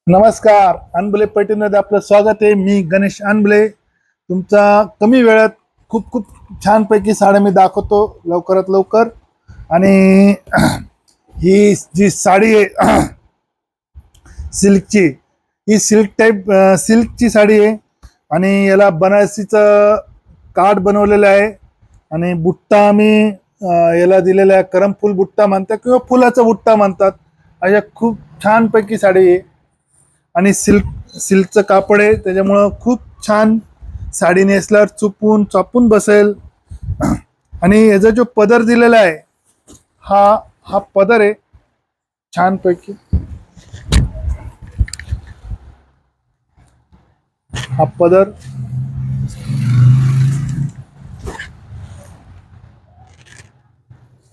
नमस्कार. अनबुले पैठणमध्ये आपलं स्वागत आहे. मी गणेश अनबुले. तुमचा कमी वेळात खूप खूप छानपैकी साड्या मी दाखवतो लवकरात लवकर. आणि ही जी साडी आहे सिल्कची, ही सिल्कची साडी आहे. आणि याला बनारसीचं कार्ड बनवलेलं आहे. आणि बुट्टा आम्ही याला दिलेला आहे. करमफूल बुट्टा म्हणतात किंवा फुलाचा बुट्टा म्हणतात. अशा खूप छानपैकी साडी आहे. आणि सिल्कचं कापड आहे, त्याच्यामुळं खूप छान साडी नेसल्यावर चापून बसेल. आणि याचा जो पदर दिलेला आहे हा पदर आहे छानपैकी. हा पदर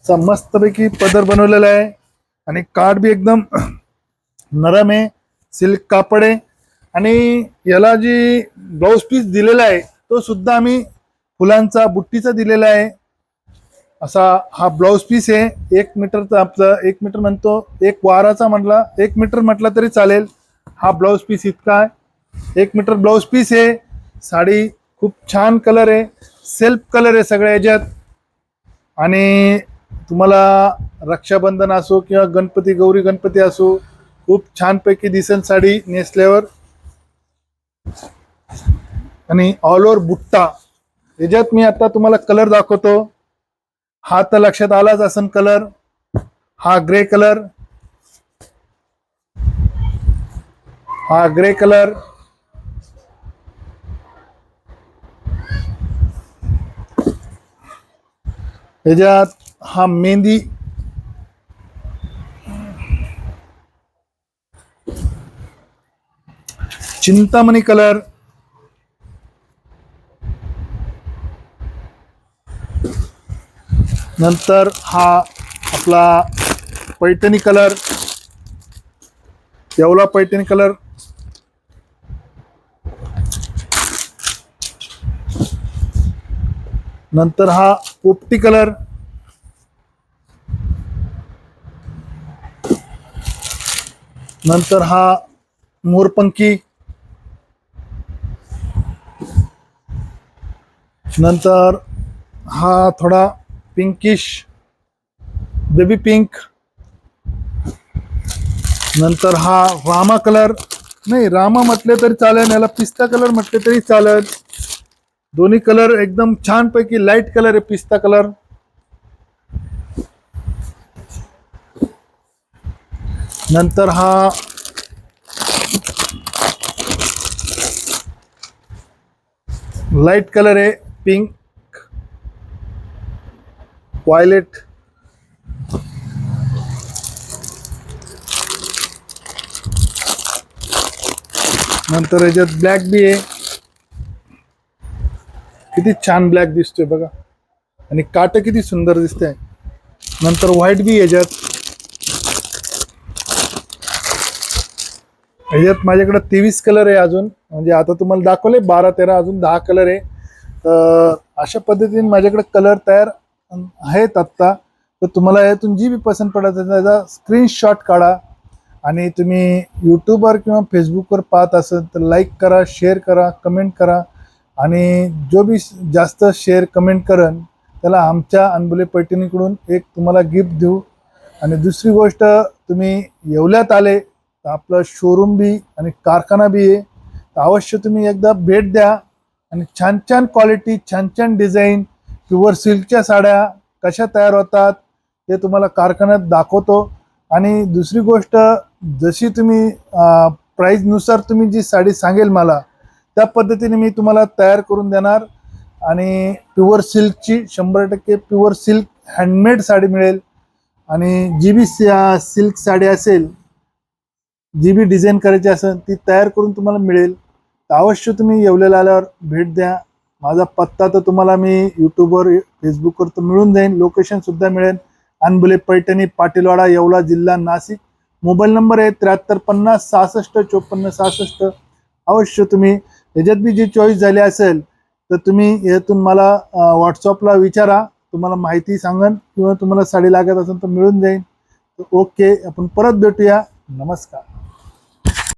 मस्तपैकी पदर बनवलेला आहे. आणि कार्ड बी एकदम नरम आहे, सिल्क कापड आहे. आणि याला जी ब्लाउज पीस दिलेला आहे तो सुद्धा आम्ही फुलांचा बुट्टीचा दिलेला आहे. असा हा ब्लाउज पीस आहे. 1 मीटरचा, आपलं 1 मीटर म्हणतो, एक वाराचा म्हटला 1 मीटर म्हटला तरी चालेल. हा ब्लाउज पीस इतका आहे, 1 मीटर ब्लाउज पीस आहे. साडी खूप छान कलर आहे, सेल्फ कलर आहे सगळ्या ह्याच्यात. आणि तुम्हाला रक्षाबंधन असो किंवा गौरी गणपती असो, खूप छानपैकी दिसेल साडी नेसल्यावर. आणि ऑल ओव्हर बुट्टा. याच्यात मी आता तुम्हाला कलर दाखवतो. हा तर लक्षात आलाच असेल कलर. हा ग्रे कलर, हा ग्रे कलर. याच्यात हा मेहंदी, चिंतामणी कलर. नंतर हा आपला पैठणी कलर, येवला पैठणी कलर. नंतर हा पोपटी कलर. नंतर हा मोरपंखी. नंतर हा थोडा पिंकिश बेबी पिंक. नंतर हा रामा कलर, नाही रामा म्हटले तरी चालेल, याला पिस्ता कलर म्हटले तरी चालेल. दोन्ही कलर एकदम छानपैकी लाईट कलर आहे, पिस्ता कलर. नंतर हा लाईट कलर आहे, पिंक वायलेट. नंतर याच्यात ब्लॅक बी आहे. किती छान ब्लॅक दिसतोय बघा. आणि काट किती सुंदर दिसतंय. नंतर व्हाईट बी याच्यात माझ्याकडे 23 कलर आहे अजून. म्हणजे आता तुम्हाला दाखवले 12-13, अजून 10 कलर आहे. तर अशा पद्धतीने माझ्याकडे कलर तयार आहेत आत्ता. तर तुम्हाला यातून जी बी पसंत पडत त्याचा स्क्रीनशॉट काढा. आणि तुम्ही यूट्यूबवर किंवा फेसबुकवर पाहत असाल तर लाईक करा, शेअर करा, कमेंट करा. आणि जो बी जास्त शेअर कमेंट करन त्याला आमच्या अनबुले पैठणीकडून एक तुम्हाला गिफ्ट देऊ. आणि दुसरी गोष्ट, तुम्ही येवल्यात आले तर आपलं शोरूम बी आणि कारखाना बी आहे, तर अवश्य तुम्ही एकदा भेट द्या. आणि छान छान क्वालिटी, छान छान डिझाईन, प्युअर सिल्कच्या साड्या कशा तयार होतात ते तुम्हाला कारखान्यात दाखवतो. आणि दुसरी गोष्ट, जशी तुम्ही प्राईजनुसार तुम्ही जी साडी सांगेल मला त्या पद्धतीने मी तुम्हाला तयार करून देणार. आणि प्युअर सिल्कची 100% प्युअर सिल्क हँडमेड साडी मिळेल. आणि जी बी सिल्क साडी असेल, जी बी डिझाईन करायची असेल ती तयार करून तुम्हाला मिळेल. तर अवश्य तुम्ही येवलेला आल्यावर भेट द्या. माझा पत्ता तर तुम्हाला मी यूट्यूबवर फेसबुकवर तर मिळून जाईल, लोकेशनसुद्धा मिळेल. अनबुले पैठणी, पाटीलवाडा, येवला, जिल्हा नाशिक. मोबाईल नंबर आहे 7350 66 54 66. अवश्य तुम्ही याच्यात बी जी चॉईस झाली असेल तर तुम्ही यातून मला व्हॉट्सअपला विचारा, तुम्हाला माहिती सांगन. किंवा तुम्हाला साडी लागत असेल तर मिळून जाईल. ओके, आपण परत भेटूया. नमस्कार.